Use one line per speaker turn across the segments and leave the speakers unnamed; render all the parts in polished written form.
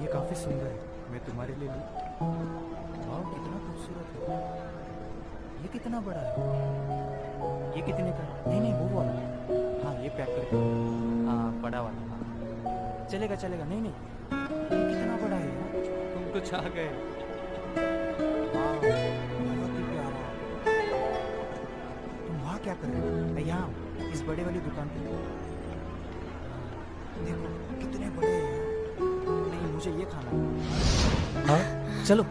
ये काफी सुंदर है, मैं तुम्हारे लिए लूं? वाह, कितना खूबसूरत है। ये कितना बड़ा है? ये कितने का है? नहीं नहीं, वो वाला। हाँ, ये पैक करके दो। हाँ, बड़ा वाला। हाँ, चलेगा चलेगा। नहीं नहीं, ये कितना बड़ा है यार, तुम तो छा गए। वाह, बहुत ही प्यारा। तुम वहाँ क्या कर रहे हो? यहाँ इस बड़े वाली दुकान पे। देखो कितने बड़े हैं यार। नहीं, मुझे ये खाना है। हाँ, चलो।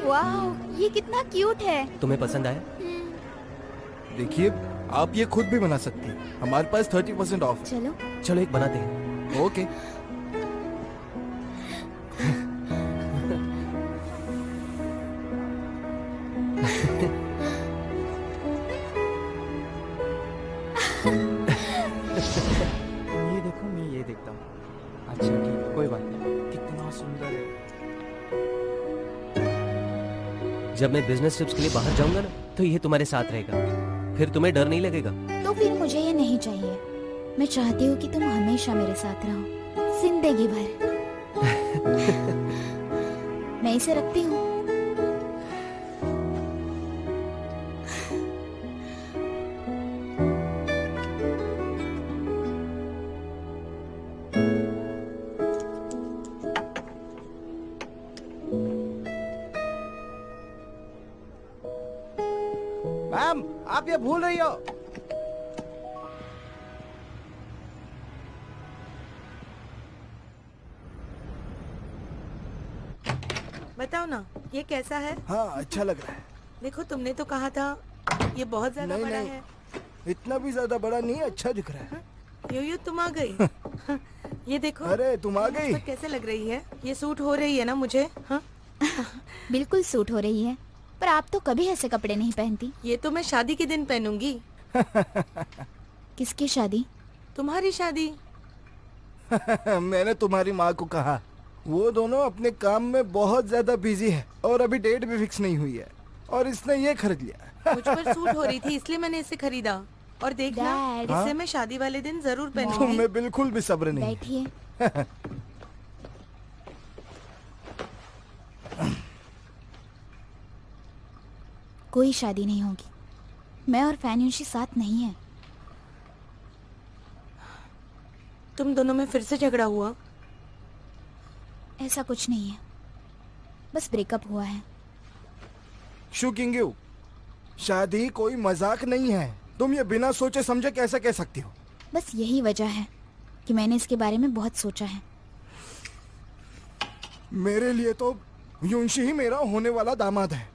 वाह, ये कितना क्यूट है।
तुम्हें पसंद आया?
देखिए, आप ये खुद भी बना सकती हैं। हमारे पास 30% ऑफ है।
चलो।
चलो एक बनाते हैं।
ओके।
ये देखो, मैं ये देखता हूँ। अच्छा ठीक है, कोई बात नहीं। कितना सुंदर है।
जब मैं बिजनेस ट्रिप्स के लिए बाहर जाऊंगा ना, तो ये तुम्हारे साथ रहेगा। फिर तुम्हें डर नहीं लगेगा।
तो फिर मुझे ये नहीं चाहिए। मैं चाहती हूँ कि तुम हमेशा मेरे साथ रहो, जिंदगी भर। मैं इसे रखती हूँ।
मैम, आप ये भूल रही हो।
बताओ ना, ये कैसा है?
हाँ, अच्छा लग रहा है।
देखो, तुमने तो कहा था ये बहुत ज्यादा
नहीं,
बड़ा
नहीं।
है।
इतना भी ज्यादा बड़ा नहीं है, अच्छा दिख रहा है।
यो तुम आ गई। ये देखो।
अरे, तुम आ गई।
मुझ पर कैसे लग रही है? ये सूट हो रही है ना मुझे? हाँ?
बिल्कुल सूट हो रही है, पर आप तो कभी ऐसे कपड़े नहीं पहनती।
ये तो मैं शादी के दिन पहनूंगी।
किसकी शादी?
तुम्हारी शादी।
मैंने तुम्हारी माँ को कहा, वो दोनों अपने काम में बहुत ज्यादा बिजी है और अभी डेट भी फिक्स नहीं हुई है, और इसने ये खरीद लिया।
मुझ पर सूट हो रही थी, इसलिए मैंने इसे खरीदा। और देखना,
Dad।
इसे मैं शादी वाले दिन जरूर पहनूंगी।
तुम्हें बिल्कुल भी सब्र नहीं है।
बैठिए। कोई शादी नहीं होगी। मैं और फैन्यूशी साथ नहीं है।
तुम दोनों में फिर से झगड़ा हुआ?
ऐसा कुछ नहीं है, बस ब्रेकअप हुआ है।
शू किंगयू, शादी कोई मजाक नहीं है। तुम ये बिना सोचे समझे कैसे कह सकती हो?
बस यही वजह है कि मैंने इसके बारे में बहुत सोचा है।
मेरे लिए तो युंशी ही मेरा होने वाला दामाद है।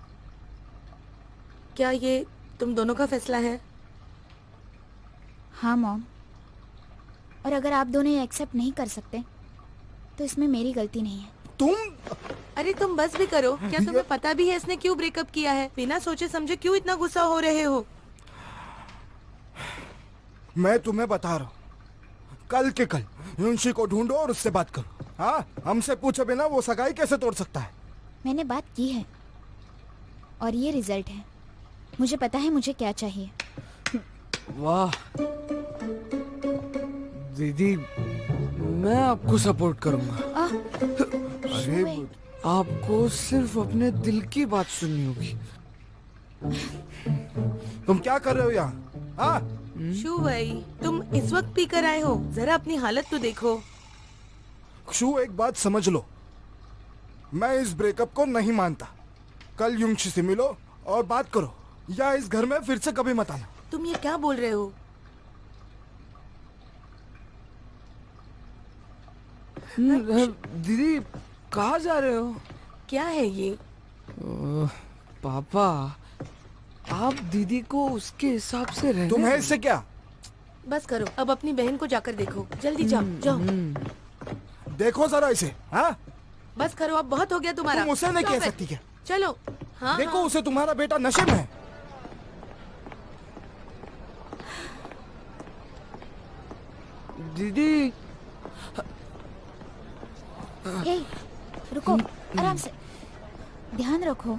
क्या ये तुम दोनों का फैसला है?
हाँ मॉम, और अगर आप दोनों ये एक्सेप्ट नहीं कर सकते तो इसमें मेरी गलती नहीं है।
तुम
अरे तुम बस भी करो। क्या तुम्हें पता भी है इसने क्यों ब्रेकअप किया है? बिना सोचे समझे क्यों इतना गुस्सा हो रहे हो?
मैं तुम्हें बता रहा हूँ, कल के कल युंशी को ढूंढो और उससे बात करो। हाँ, हमसे पूछे बिना वो सगाई कैसे तोड़ सकता है?
मैंने बात की है और ये रिजल्ट है। मुझे पता है मुझे क्या चाहिए।
वाह दीदी, मैं आपको सपोर्ट करूंगा।
अरे,
आपको सिर्फ अपने दिल की बात सुननी होगी।
तुम क्या कर रहे हो यहाँ? हाँ,
शू भाई, तुम इस वक्त पी कर आए हो? जरा अपनी हालत तो देखो।
शू, एक बात समझ लो, मैं इस ब्रेकअप को नहीं मानता। कल युंशी से मिलो और बात करो, या इस घर में फिर से कभी मत आना।
तुम ये क्या बोल रहे हो?
दीदी, कहाँ जा रहे हो?
क्या है ये?
पापा, आप दीदी को उसके हिसाब से रहने
तुम्हें
दो।
इससे क्या?
बस करो, अब अपनी बहन को जाकर देखो। जल्दी जाओ जाओ।
देखो जरा इसे। हाँ,
बस करो, अब बहुत हो गया तुम्हारा।
तुम उसे नहीं
Stop
कह
it।
सकती क्या?
चलो। हाँ
देखो,
हाँ।
उसे तुम्हारा बेटा नशे में है।
दीदी,
हे, रुको, आराम से, ध्यान रखो।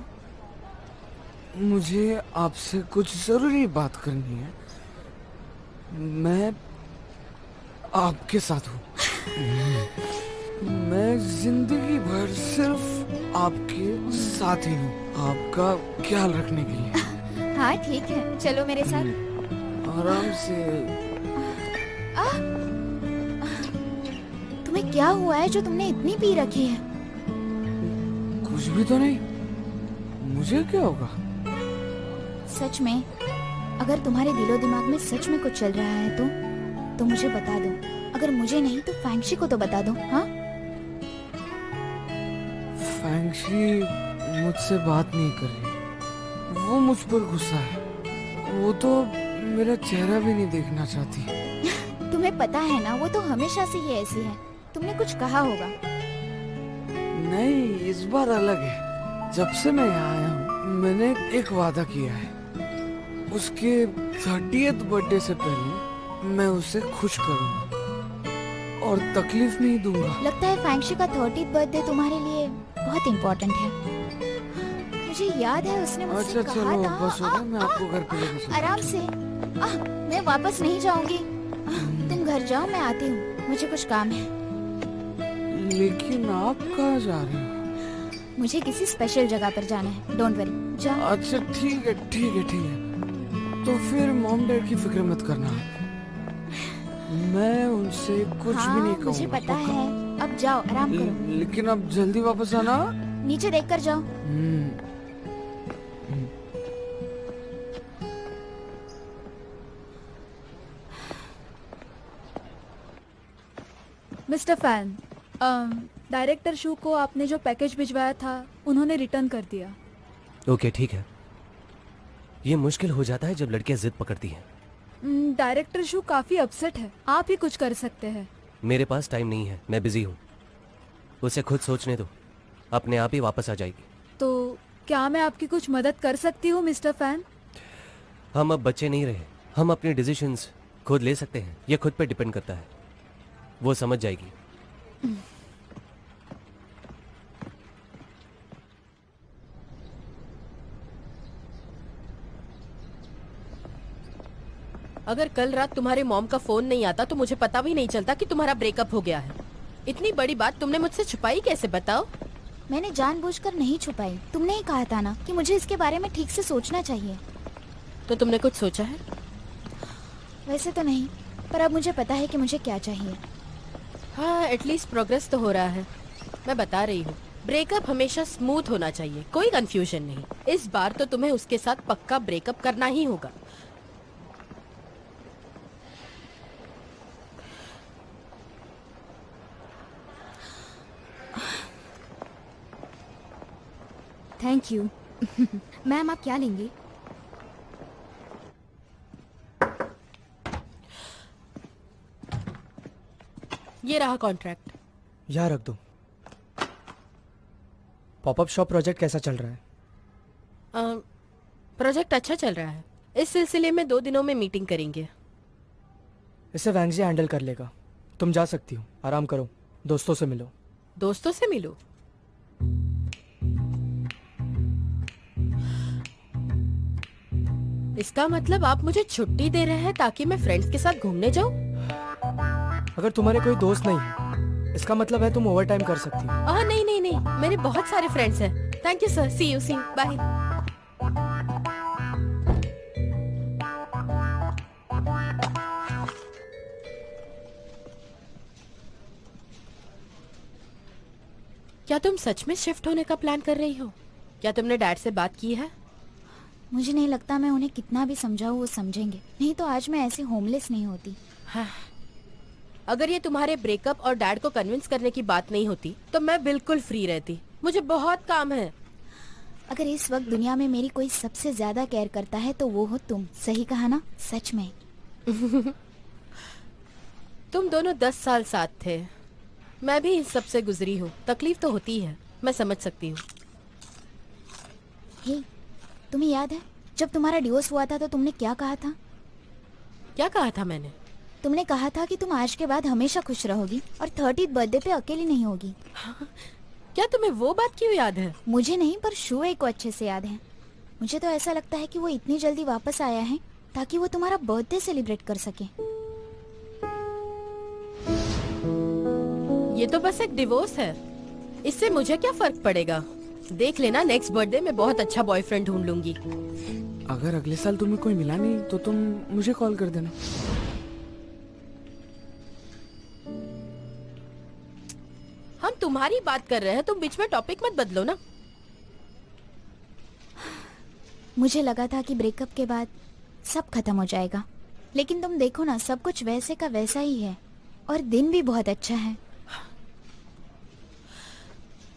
मुझे आपसे कुछ जरूरी बात करनी है। मैं आपके साथ हूँ। मैं जिंदगी भर सिर्फ आपके साथ ही हूँ, आपका ख्याल रखने के लिए।
हाँ ठीक है, चलो मेरे साथ।
आराम से।
तुम्हें क्या हुआ है जो तुमने इतनी पी रखी है?
कुछ भी तो नहीं, मुझे क्या होगा?
सच में, अगर तुम्हारे दिलो दिमाग में सच में कुछ चल रहा है तो मुझे बता दो। अगर मुझे नहीं तो फैंगशी को तो बता दो। हाँ,
फैंगशी मुझसे बात नहीं कर रही, वो मुझ पर गुस्सा है। वो तो मेरा चेहरा भी नहीं देखना चाहती।
तुम्हें पता है ना, वो तो हमेशा से ही ऐसी है। तुमने कुछ कहा होगा।
नहीं, इस बार अलग है। जब से मैं यहाँ आया हूँ मैंने एक वादा किया है, उसके 30th बर्थडे से पहले मैं उसे खुश करूँगा और तकलीफ नहीं दूंगा।
लगता है फैंगशी का 30th बर्थडे तुम्हारे लिए बहुत इम्पोर्टेंट है। मुझे याद है उसने मुझसे
अच्छा
कहा
चलो,
था।
बस हो गया, मैं आपको घर पे लेके चलता
आराम से। मैं वापस नहीं जाऊंगी। तुम घर जाओ, मैं आती हूँ, मुझे कुछ काम है।
हूँ। लेकिन आप कहाँ जा रहे हो?
मुझे किसी स्पेशल जगह पर जाना है। डोंट वरी, जाओ।
अच्छा ठीक है, ठीक है, ठीक है। तो फिर मॉम डैड की फिक्र मत करना, मैं उनसे कुछ
हाँ,
भी नहीं कहूँगा।
मुझे पता
पक्का?
है। अब जाओ, आराम करो।
लेकिन अब जल्दी वापस आना।
नीचे देखकर जाओ।
मिस्टर फैन, डायरेक्टर शू को आपने जो पैकेज भिजवाया था उन्होंने रिटर्न कर दिया।
ओके ठीक है। ये मुश्किल हो जाता है जब लड़कियां जिद पकड़ती हैं।
डायरेक्टर शू काफी अपसेट है, आप ही कुछ कर सकते हैं।
मेरे पास टाइम नहीं है, मैं बिजी हूँ। उसे खुद सोचने दो, अपने आप ही वापस आ जाएगी।
तो क्या मैं आपकी कुछ मदद कर सकती हूँ मिस्टर फैन?
हम अब बच्चे नहीं रहे, हम अपने डिसीजंस खुद ले सकते हैं। ये खुद पे डिपेंड करता है, वो समझ जाएगी।
अगर कल रात तुम्हारे मॉम का फोन नहीं आता तो मुझे पता भी नहीं चलता कि तुम्हारा ब्रेकअप हो गया है। इतनी बड़ी बात तुमने मुझसे छुपाई कैसे, बताओ?
मैंने जानबूझकर नहीं छुपाई। तुमने ही कहा था ना कि मुझे इसके बारे में ठीक से सोचना चाहिए।
तो तुमने कुछ सोचा है?
वैसे तो नहीं, पर अब मुझे पता है कि मुझे क्या चाहिए।
हाँ, एटलीस्ट प्रोग्रेस तो हो रहा है। मैं बता रही हूँ, ब्रेकअप हमेशा स्मूथ होना चाहिए, कोई कंफ्यूजन नहीं। इस बार तो तुम्हें उसके साथ पक्का ब्रेकअप करना ही होगा।
Thank you. मैम, आप क्या लेंगी?
ये रहा कॉन्ट्रैक्ट।
यहाँ रख दो। पॉपअप शॉप प्रोजेक्ट कैसा चल रहा है?
प्रोजेक्ट अच्छा चल रहा है। इस सिलसिले में 2 दिनों में मीटिंग करेंगे।
इसे वैंगजी हैंडल कर लेगा। तुम जा सकती हो, आराम करो, दोस्तों से मिलो।
दोस्तों से मिलो? इसका मतलब आप मुझे छुट्टी दे रहे हैं ताकि मैं फ्रेंड्स के साथ घूमने जाऊं?
अगर तुम्हारे कोई दोस्त नहीं है, इसका मतलब है तुम ओवर टाइम कर सकती हो।
नहीं नहीं नहीं, मेरे बहुत सारे फ्रेंड्स हैं। Thank you sir, see you bye. क्या तुम सच में शिफ्ट होने का प्लान कर रही हो? क्या तुमने डैड से बात की है?
मुझे नहीं लगता मैं उन्हें कितना भी समझाऊं वो समझेंगे। नहीं तो आज मैं ऐसी होमलेस नहीं होती।
हाँ। अगर ये तुम्हारे ब्रेकअप और डैड को कन्विंस करने की बात नहीं होती तो मैं बिल्कुल फ्री रहती। मुझे बहुत काम है।
अगर इस वक्त दुनिया में मेरी कोई सबसे ज्यादा केयर करता है तो वो हो तुम। सही कहा ना? सच में।
तुम दोनों 10 साल साथ थे। मैं भी इन सब से गुजरी हूँ। तकलीफ तो होती है, मैं समझ सकती हूँ।
हे, तुम्हें याद है जब तुम्हारा डिवोर्स हुआ था तो तुमने क्या कहा था?
क्या कहा था मैंने?
तुमने कहा था कि तुम आज के बाद हमेशा खुश रहोगी और 30th बर्थडे पे अकेली नहीं होगी।
क्या तुम्हें वो बात क्यों याद है?
मुझे नहीं, पर शूए को अच्छे से याद है। मुझे तो ऐसा लगता है कि वो इतनी जल्दी वापस आया है ताकि वो तुम्हारा बर्थडे सेलिब्रेट कर सके।
ये तो बस एक डिवोर्स है, इससे मुझे क्या फर्क पड़ेगा। देख लेना, नेक्स्ट बर्थडे में बहुत अच्छा बॉयफ्रेंड ढूंढ लूंगी।
अगर अगले साल तुम्हें कोई मिला नहीं तो तुम मुझे कॉल कर देना।
हम तुम्हारी बात कर रहे हैं, तुम बीच में टॉपिक मत बदलो ना।
मुझे लगा था कि ब्रेकअप के बाद सब खत्म हो जाएगा, लेकिन तुम देखो ना, सब कुछ वैसे का वैसा ही है और दिन भी बहुत अच्छा है।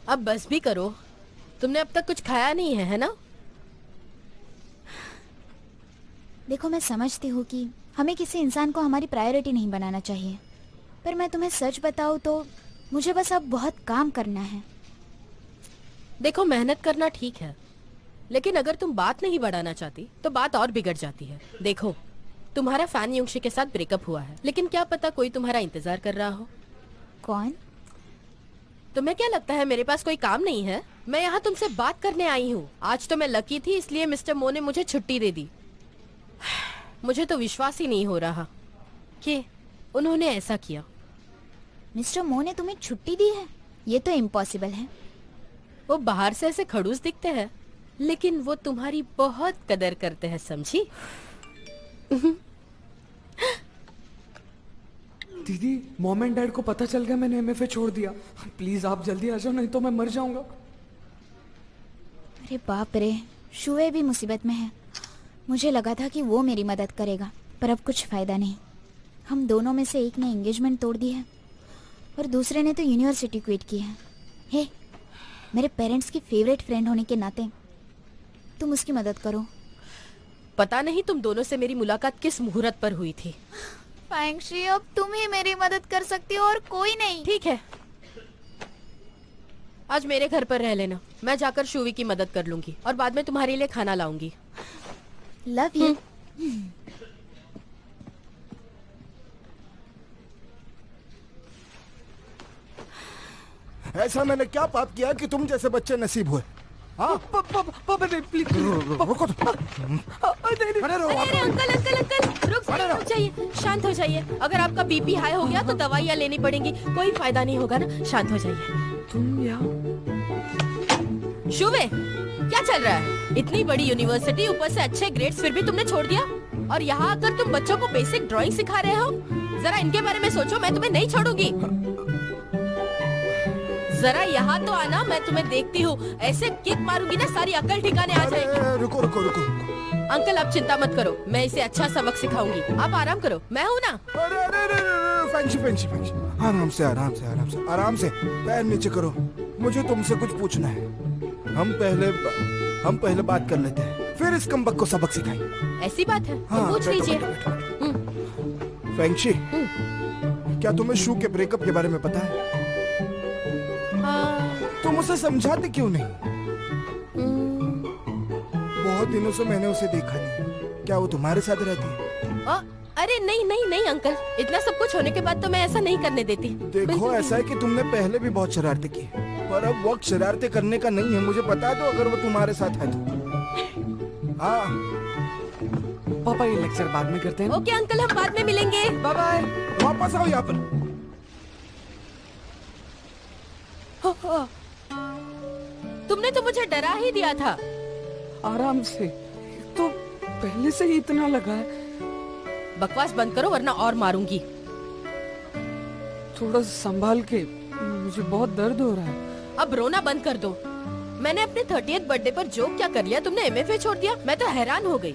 अब बस भी करो, तुमने अब तक कुछ खाया नहीं है ना?
देखो, मैं समझती हूँ कि हमें किसी इंसान को हमारी प्रायोरिटी नहीं बनाना चाहिए, पर मैं तुम्हें सच बताऊँ तो मुझे बस अब बहुत काम करना है।
देखो, मेहनत करना ठीक है, लेकिन अगर तुम बात नहीं बढ़ाना चाहती तो बात और बिगड़ जाती है। देखो, तुम्हारा फैन युंगशी के साथ ब्रेकअप हुआ है, लेकिन क्या पता कोई तुम्हारा इंतजार कर रहा हो।
कौन?
तुम्हें क्या लगता है मेरे पास कोई काम नहीं है? मैं यहाँ तुमसे बात करने आई हूँ। आज तो मैं लकी थी, इसलिए मिस्टर मो ने मुझे छुट्टी दे दी। मुझे तो विश्वास ही नहीं हो रहा कि उन्होंने ऐसा किया।
मिस्टर मो ने तुम्हें छुट्टी दी है? ये तो इम्पॉसिबल है।
वो बाहर से ऐसे खड़ूस दिखते हैं, लेकिन वो तुम्हारी बहुत कदर करते हैं, समझी?
दीदी, मॉम एंड डैड को पता चल गया मैंने एमएफए छोड़ दिया। प्लीज आप जल्दी आ जाओ, नहीं तो मैं मर जाऊंगा।
अरे बाप रे, शुए भी मुसीबत में है। मुझे लगा था कि वो मेरी मदद करेगा, पर अब कुछ फायदा नहीं। हम दोनों में से एक ने एंगेजमेंट तोड़ दी है और दूसरे ने तो यूनिवर्सिटी क्विट की है। हे, मेरे पेरेंट्स की फेवरेट फ्रेंड होने के नाते तुम उसकी मदद करो।
पता नहीं तुम दोनों से मेरी मुलाकात किस मुहूर्त पर हुई थी।
फैंक्शी, अब तुम ही मेरी मदद कर सकती हो और कोई नहीं।
ठीक है, आज मेरे घर पर रह लेना। मैं जाकर शुवी की मदद कर लूंगी और बाद में तुम्हारे लिए खाना लाऊंगी।
Love you.
ऐसा मैंने क्या पाप किया कि तुम जैसे बच्चे नसीब हुए? हाँ?
पापा नहीं, प्लीज
रुको तो। अरे रो
अरे अंकल अंकल अंकल, रुक जाइए, शांत हो जाइए। अगर आपका बीपी हाई हो गया तो दवाइयाँ लेनी पड़ेंगी, कोई फायदा नहीं होगा ना। शांत हो जाइए।
तुम यहाँ?
शुवे, क्या चल रहा है? इतनी बड़ी यूनिवर्सिटी, ऊपर से अच्छे ग्रेड्स, फिर भी तुमने छोड़ दिया। और यहाँ आकर तुम बच्चों को बेसिक ड्राइंग सिखा रहे हो। जरा इनके बारे में सोचो, मैं तुम्हें नहीं छोड़ूंगी। जरा यहाँ तो आना, मैं तुम्हें देखती हूँ। ऐसे किक मारूंगी ना, सारी अकल ठिकाने आ जाएगी।
रुको रुको रुको।
अंकल, आप चिंता मत करो, मैं इसे अच्छा सबक सिखाऊंगी। आप आराम करो, मैं हूँ ना।
अरे अरे अरे, फैंशी फैंशी फैंशी, आराम से आराम से आराम से आराम से, पैर नीचे करो। मुझे तुमसे कुछ पूछना है। हम पहले बात कर लेते हैं, फिर इस कमबख्त को सबक सिखाएंगे।
ऐसी बात है? तो पूछ
बैठो,
लीजिए।
बैठो, बैठो। फैंशी, क्या तुम्हें शू के ब्रेकअप के बारे में पता है? तुम उसे समझाते क्यों नहीं? बहुत दिनों से मैंने उसे देखा नहीं। क्या वो तुम्हारे साथ रहती है?
अरे नहीं नहीं नहीं अंकल, इतना सब कुछ होने के बाद तो मैं ऐसा नहीं करने देती।
देखो, ऐसा है कि तुमने पहले भी बहुत शरारतें की, पर अब वक्त शरारतें करने का नहीं है। मुझे बता दो अगर वो तुम्हारे साथ है तो। हाँ
पापा, ये लेक्चर बाद में करते हैं।
ओके अंकल, हम बाद में मिलेंगे।
Bye bye.
वापस आओ यहाँ पर।
तुमने तो मुझे डरा ही दिया था।
आराम से, तो पहले से ही इतना लगा है।
बकवास बंद करो वरना और मारूंगी।
थोड़ा संभाल के, मुझे बहुत दर्द हो रहा है।
अब रोना बंद कर दो। मैंने अपने 30th बर्थडे पर जोक क्या कर लिया, तुमने एमएफए छोड़ दिया। मैं तो हैरान हो गई।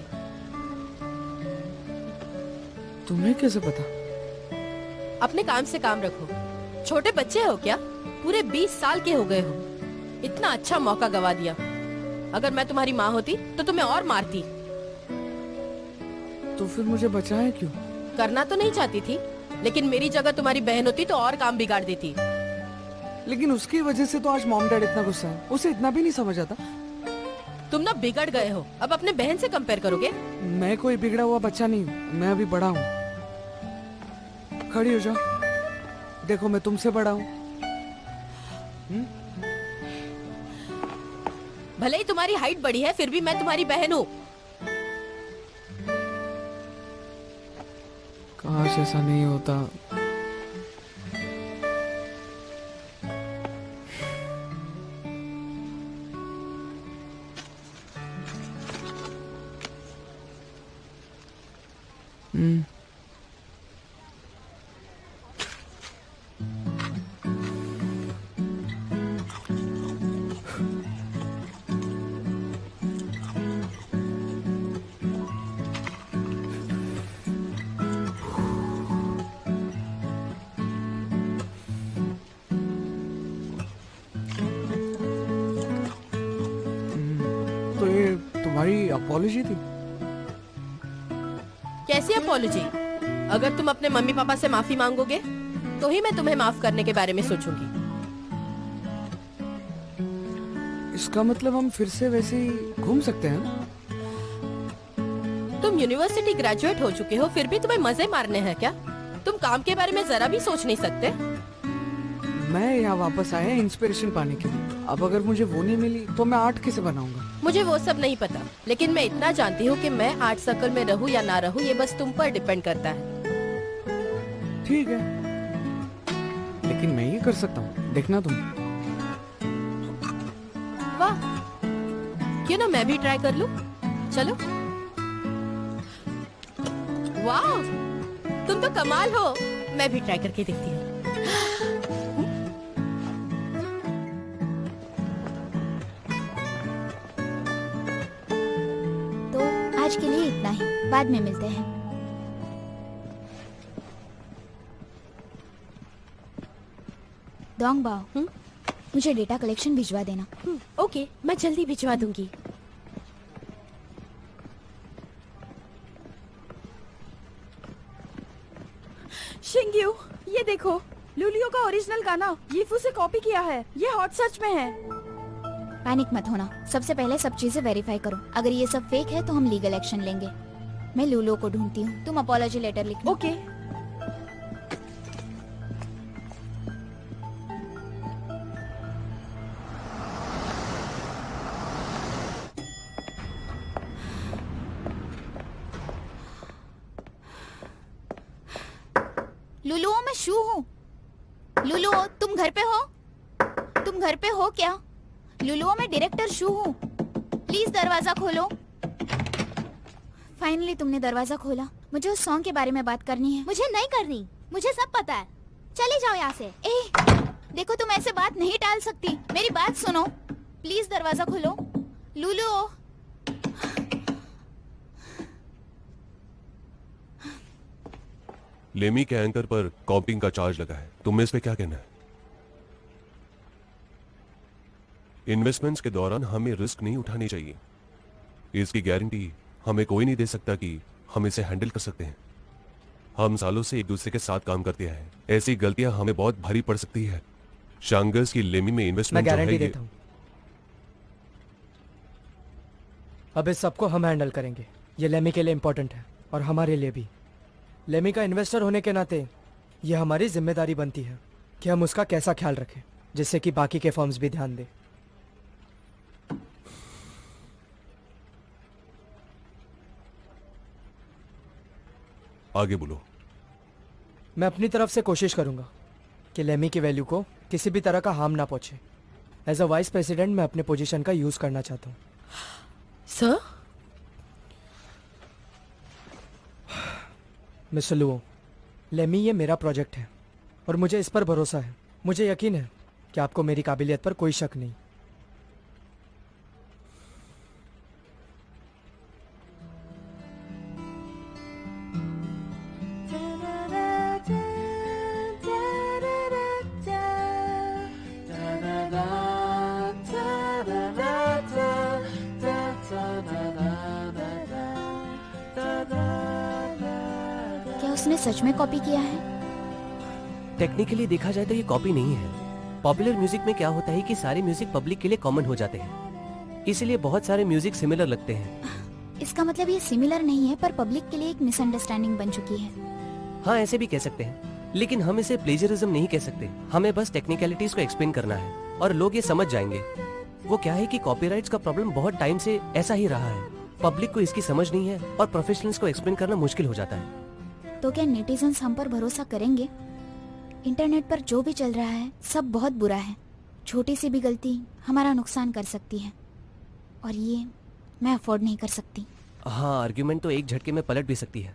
तुम्हें कैसे पता?
अपने काम से काम रखो। छोटे बच्चे हो क्या? पूरे 20 साल के हो गए हो। इतना अच्छा मौका गवा दिया। अगर मैं तुम्हारी माँ होती तो तुम्हें और मारती।
तो फिर मुझे बचाया क्यों?
करना तो नहीं चाहती थी, लेकिन मेरी जगह तुम्हारी बहन होती तो और काम बिगाड़ देती।
लेकिन उसकी वजह से तो आज मॉम डैड इतना गुस्सा है। उसे इतना भी नहीं समझ आता।
तुम ना बिगड़ गए हो। अब अपने बहन से कंपेयर करोगे?
मैं कोई बिगड़ा हुआ बच्चा नहीं हूँ। मैं अभी बड़ा हूँ। खड़ी हो जाओ, देखो मैं तुमसे बड़ा हूँ।
भले ही तुम्हारी हाइट बड़ी है, फिर भी मैं तुम्हारी बहन हूँ।
काश ऐसा नहीं होता। तो ये तुम्हारी अपॉलॉजी थी?
कैसी अपॉलॉजी? अगर तुम अपने मम्मी पापा से माफी मांगोगे तो ही मैं तुम्हें माफ करने के बारे में सोचूंगी।
इसका मतलब हम फिर से वैसे ही घूम सकते हैं?
तुम यूनिवर्सिटी ग्रेजुएट हो चुके हो, फिर भी तुम्हें मजे मारने हैं क्या? तुम काम के बारे में जरा भी सोच नहीं सकते?
मैं यहाँ वापस आया इंस्पिरेशन पाने के लिए। अब अगर मुझे वो नहीं मिली तो मैं आर्ट कैसे बनाऊंगा?
मुझे वो सब नहीं पता, लेकिन मैं इतना जानती हूँ कि मैं आर्ट सर्कल में रहूँ या ना रहूँ, ये बस तुम पर डिपेंड करता है।
ठीक है, लेकिन मैं ये कर सकता हूँ, देखना तुम।
वाह, क्यों ना मैं भी ट्राई कर लूँ? चलो। वाह, तुम तो कमाल हो। मैं भी ट्राई करके देखती हूँ।
तो आज के लिए इतना ही, बाद में मिलते हैं। दोंग बाओ, मुझे डेटा कलेक्शन भिजवा देना।
ओके, मैं जल्दी भिजवा दूंगी।
शिंग्यू, ये देखो, लुलियो का ओरिजिनल गाना यीफू से कॉपी किया है। ये हॉट सर्च में है।
पैनिक मत होना, सबसे पहले सब चीजें वेरीफाई करो। अगर ये सब फेक है तो हम लीगल एक्शन लेंगे। मैं लुलो को ढूंढती हूँ, तुम अपॉलॉजी लेटर लिखना।
ओके।
लुलुओ, मैं शू हूँ। लुलुओ, तुम घर पे हो? तुम घर पे हो क्या? लुलुओ, मैं डायरेक्टर शू हूँ। प्लीज दरवाजा खोलो। फाइनली तुमने दरवाजा खोला। मुझे उस सॉन्ग के बारे में बात करनी है।
मुझे नहीं करनी, मुझे सब पता है। चले जाओ यहाँ से।
देखो, तुम ऐसे बात नहीं टाल सकती। मेरी बात सुनो, प्लीज दरवाजा खोलो। लुलुओ,
लेमी के एंकर पर कॉपिंग का चार्ज लगा है, तुम्हें इस पे क्या कहना है? इन्वेस्टमेंट्स के दौरान हमें रिस्क नहीं उठानी चाहिए। इसकी गारंटी हमें कोई नहीं दे सकता कि हम इसे हैंडल कर सकते हैं। हम सालों से एक दूसरे के साथ काम करते हैं, ऐसी गलतियां हमें बहुत भारी पड़ सकती है। शांगर्स की लेमी में इन्वेस्टमेंट
मैं गारंटी देता हूँ। अब इस सबको हम हैंडल करेंगे। ये लेमी के लिए इम्पोर्टेंट है और हमारे लिए भी। लेमी का इन्वेस्टर होने के नाते ये हमारी जिम्मेदारी बनती है कि हम उसका कैसा ख्याल रखें, जिससे कि बाकी के फर्म्स भी ध्यान दें।
आगे बोलो।
मैं अपनी तरफ से कोशिश करूंगा कि लेमी की वैल्यू को किसी भी तरह का हार्म ना पहुंचे। एज अ वाइस प्रेसिडेंट मैं अपने पोजीशन का यूज करना चाहता हूँ।
सर?
मिस्टर लुओ, लेमी ये मेरा प्रोजेक्ट है और मुझे इस पर भरोसा है। मुझे यकीन है कि आपको मेरी काबिलियत पर कोई शक नहीं।
क्या उसने सच में कॉपी किया है?
टेक्निकली देखा जाए तो ये कॉपी नहीं है। पॉपुलर म्यूजिक में क्या होता है कि सारे म्यूजिक पब्लिक के लिए कॉमन हो जाते हैं, इसीलिए बहुत सारे म्यूजिक सिमिलर लगते हैं।
इसका मतलब ये सिमिलर नहीं है, पर पब्लिक के लिए एक मिसअंडरस्टैंडिंग बन चुकी है।
हाँ, ऐसे भी कह सकते हैं, लेकिन हम इसे प्लेजरिज्म नहीं कह सकते। हमें बस टेक्निकलिटीज को एक्सप्लेन करना है और लोग ये समझ जाएंगे। वो क्या है कि कॉपीराइट्स का प्रॉब्लम बहुत टाइम से ऐसा ही रहा है। पब्लिक को इसकी समझ नहीं है और प्रोफेशनल्स को एक्सप्लेन करना मुश्किल हो जाता है।
तो क्या नेटिजन्स हम पर भरोसा करेंगे? इंटरनेट पर जो भी चल रहा है सब बहुत बुरा है। छोटी सी भी गलती हमारा नुकसान कर सकती है और ये मैं अफोर्ड नहीं कर सकती।
हाँ, आर्ग्यूमेंट तो एक झटके में पलट भी सकती है।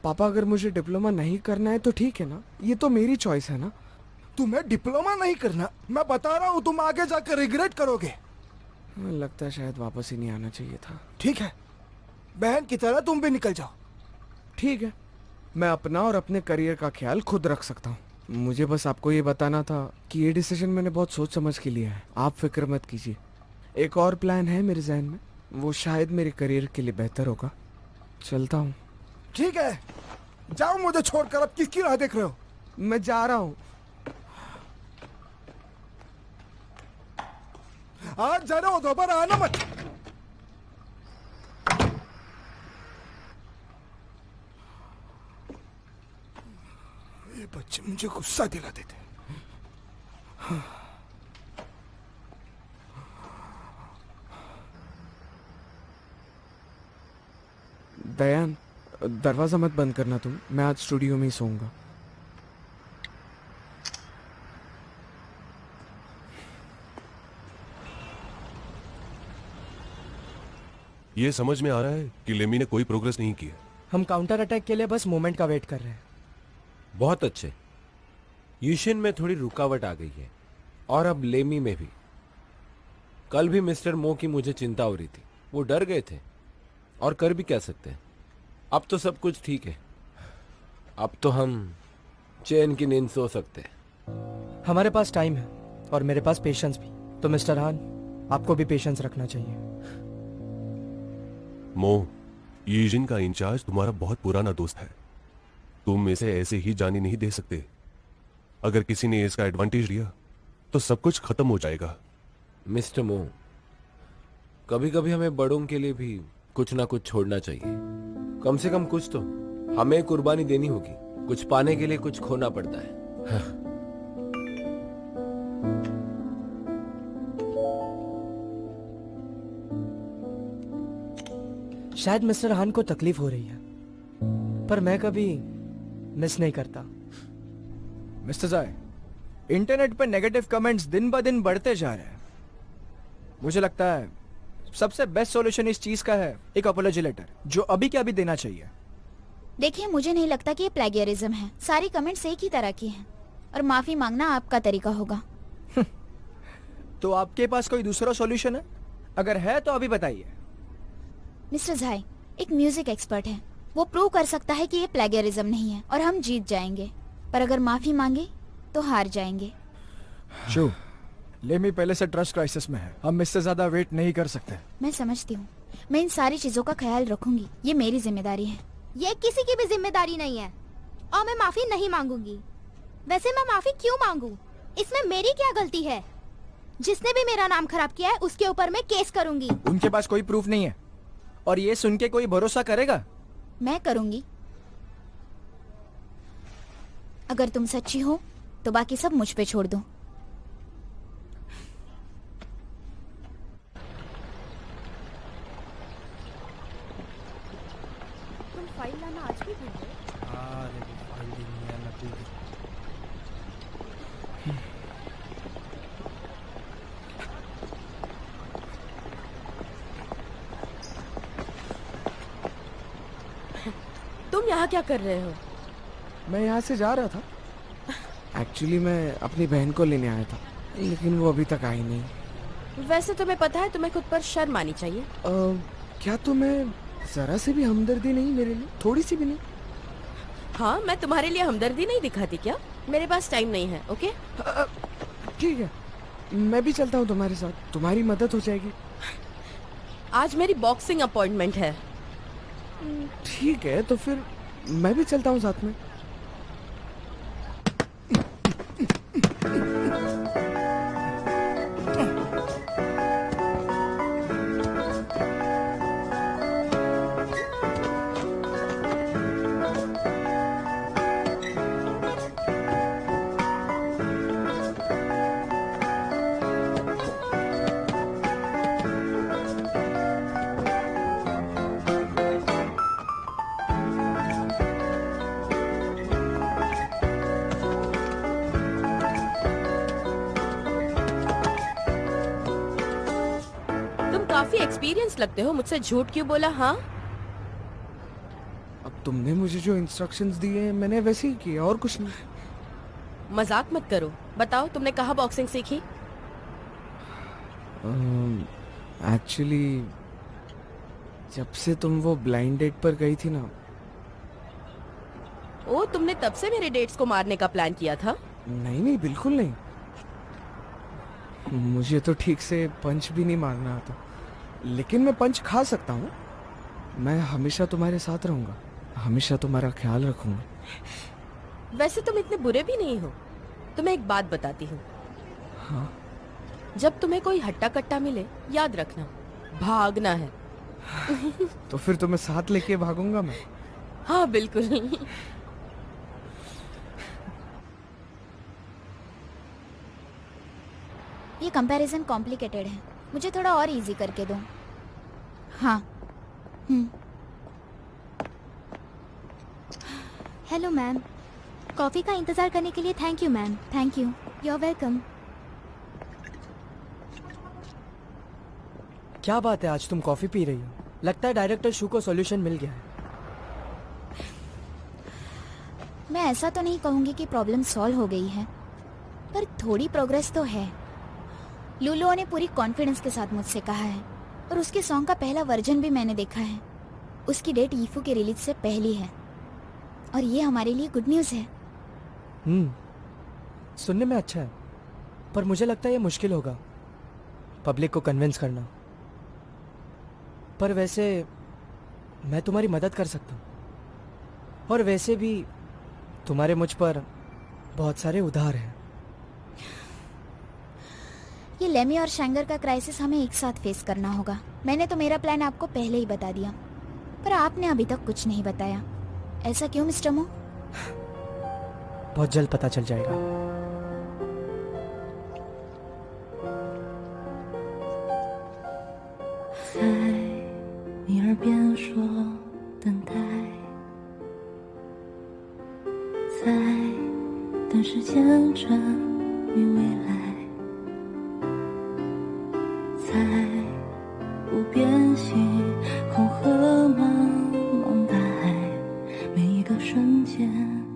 पापा अगर मुझे डिप्लोमा नहीं करना है तो ठीक है ना, ये तो मेरी चॉइस है ना।
तुम्हें डिप्लोमा नहीं करना, मैं बता रहा हूँ तुम आगे जाकर रिग्रेट करोगे।
लगता है शायद वापस ही नहीं आना चाहिए था।
ठीक है, बहन की तरह तुम भी निकल जाओ।
ठीक है, मैं अपना और अपने करियर का ख्याल खुद रख सकता हूँ। मुझे बस आपको ये बताना था कि ये डिसीजन मैंने बहुत सोच समझ के लिया है। आप फिक्र मत कीजिए। एक और प्लान है मेरे जहन में, वो शायद मेरे करियर के लिए बेहतर होगा। चलता हूँ।
ठीक है, जाओ मुझे छोड़कर। अब किसकी राह देख रहे हो?
मैं जा रहा हूँ।
आज जा रहे हो, दोबारा आना मत। ये बच्चे मुझे गुस्सा दिला देते।
दयान, दरवाजा मत बंद करना तुम, मैं आज स्टूडियो में ही सोऊंगा।
ये समझ में आ रहा है कि लेमी ने कोई प्रोग्रेस नहीं की है।
हम काउंटर अटैक के लिए बस मोमेंट का वेट कर रहे हैं।
बहुत अच्छे। यूशिन में थोड़ी रुकावट आ गई है और अब लेमी में भी। कल भी मिस्टर मो की मुझे चिंता हो रही थी, वो डर गए थे और कर भी क्या सकते हैं। अब तो सब कुछ ठीक है, अब तो हम चैन की नींद सो सकते हैं।
हमारे पास टाइम है और मेरे पास पेशेंस भी। तो मिस्टर हान, आपको भी पेशेंस रखना चाहिए।
मो, यीजिन का इंचार्ज तुम्हारा बहुत पुराना दोस्त है। तुम इसे ऐसे ही जाने नहीं दे सकते। अगर किसी ने इसका एडवांटेज लिया तो सब कुछ खत्म हो जाएगा।
मिस्टर मो, कभी कभी हमें बड़ों के लिए भी कुछ ना कुछ छोड़ना चाहिए। कम से कम कुछ तो हमें कुर्बानी देनी होगी। कुछ पाने के लिए कुछ खोना पड़ता है।
शायद मिस्टर हान को तकलीफ हो रही है, पर मैं कभी मिस नहीं करता।
मिस्टर जाय, इंटरनेट पर नेगेटिव कमेंट्स दिन ब दिन बढ़ते जा रहे हैं। मुझे लगता है सबसे बेस्ट सॉल्यूशन इस चीज का है एक अपॉलॉजी लेटर, जो अभी के अभी देना चाहिए।
देखिए, मुझे नहीं लगता कि ये प्लेगियरिज्म है। सारी कमेंट्स एक ही तरह की हैं और माफी मांगना आपका तरीका होगा।
तो आपके पास कोई दूसरा सॉल्यूशन है? अगर है तो अभी बताइए।
मिस्टर झाई एक म्यूजिक एक्सपर्ट है, वो प्रूव कर सकता है कि ये प्लेगियरिज्म नहीं है और हम जीत जाएंगे। पर अगर माफी मांगे तो हार जाएंगे।
शू, लेमी पहले से ट्रस्ट क्राइसिस में है, हम इससे ज्यादा वेट नहीं कर सकते।
मैं समझती हूँ, मैं इन सारी चीजों का ख्याल रखूंगी। ये मेरी जिम्मेदारी है।
ये किसी की भी जिम्मेदारी नहीं है और मैं माफी नहीं मांगूंगी। वैसे मैं माफी क्यों मांगू? इसमें मेरी क्या गलती है? जिसने भी मेरा नाम खराब किया है उसके ऊपर मैं केस करूंगी।
उनके पास कोई प्रूफ नहीं है और ये सुन के कोई भरोसा करेगा?
मैं करूंगी। अगर तुम सच्ची हो तो बाकी सब मुझ पे छोड़ दो।
तुम फाइल लाना आज भी भूल गए?
तुम यहाँ क्या कर रहे हो?
मैं यहाँ से जा रहा था। एक्चुअली मैं अपनी बहन को लेने आया था, लेकिन वो अभी तक आई नहीं।
वैसे तुम्हें पता है तुम्हें खुद पर शर्म आनी चाहिए।
क्या तुम्हें जरा से भी हमदर्दी नहीं मेरे लिए? थोड़ी सी भी नहीं?
हाँ, मैं तुम्हारे लिए हमदर्दी नहीं दिखाती क्या? मेरे पास टाइम नहीं है। ओके
ठीक है, मैं भी चलता हूँ तुम्हारे साथ, तुम्हारी मदद हो जाएगी।
आज मेरी बॉक्सिंग अपॉइंटमेंट है।
ठीक है, तो फिर मैं भी चलता हूँ साथ में।
काफी एक्सपीरियंस लगते हो, मुझसे झूठ क्यों बोला? हाँ,
अब तुमने मुझे जो इंस्ट्रक्शंस दिए मैंने वैसे ही किए और कुछ नहीं।
मजाक मत करो, बताओ तुमने कहाँ बॉक्सिंग सीखी?
एक्चुअली जब से तुम वो ब्लाइंड डेट पर गई थी ना।
ओ, तुमने तब से मेरे डेट्स को मारने का प्लान किया था?
नहीं नहीं, बिल्कुल नहीं। मुझे तो ठीक से पंच भी नहीं मारना आता, लेकिन मैं पंच खा सकता हूँ। मैं हमेशा तुम्हारे साथ रहूंगा, हमेशा तुम्हारा ख्याल रखूंगा।
वैसे तुम इतने बुरे भी नहीं हो। तुम्हें एक बात बताती हूँ।
हाँ?
जब तुम्हें कोई हट्टा कट्टा मिले, याद रखना, भागना है।
तो फिर तुम्हें साथ लेके भागूंगा मैं।
हाँ बिल्कुल।
ये कंपैरिजन कॉम्प्लिकेटेड है, मुझे थोड़ा और इजी करके दो। हाँ।
हेलो मैम, कॉफी का इंतजार करने के लिए thank you ma'am.
Thank you.
You are welcome.
क्या बात है, आज तुम कॉफी पी रही हो? लगता है डायरेक्टर शू को सॉल्यूशन मिल गया है।
मैं ऐसा तो नहीं कहूंगी कि प्रॉब्लम सॉल्व हो गई है, पर थोड़ी प्रोग्रेस तो है। लुलुओ ने पूरी कॉन्फिडेंस के साथ मुझसे कहा है, और उसके सॉन्ग का पहला वर्जन भी मैंने देखा है। उसकी डेट ईफू के रिलीज से पहली है, और ये हमारे लिए गुड न्यूज़ है।
सुनने में अच्छा है, पर मुझे लगता है ये मुश्किल होगा पब्लिक को कन्विंस करना। पर वैसे मैं तुम्हारी मदद कर सकता हूँ, और वैसे भी तुम्हारे मुझ पर बहुत सारे उधार हैं।
ये लेमी और शैंगर का क्राइसिस हमें एक साथ फेस करना होगा। मैंने तो मेरा प्लान आपको पहले ही बता दिया, पर आपने अभी तक कुछ नहीं बताया। ऐसा क्यों मिस्टर मो?
बहुत जल्द पता चल जाएगा।
不变心，红河茫茫大海，每一个瞬间。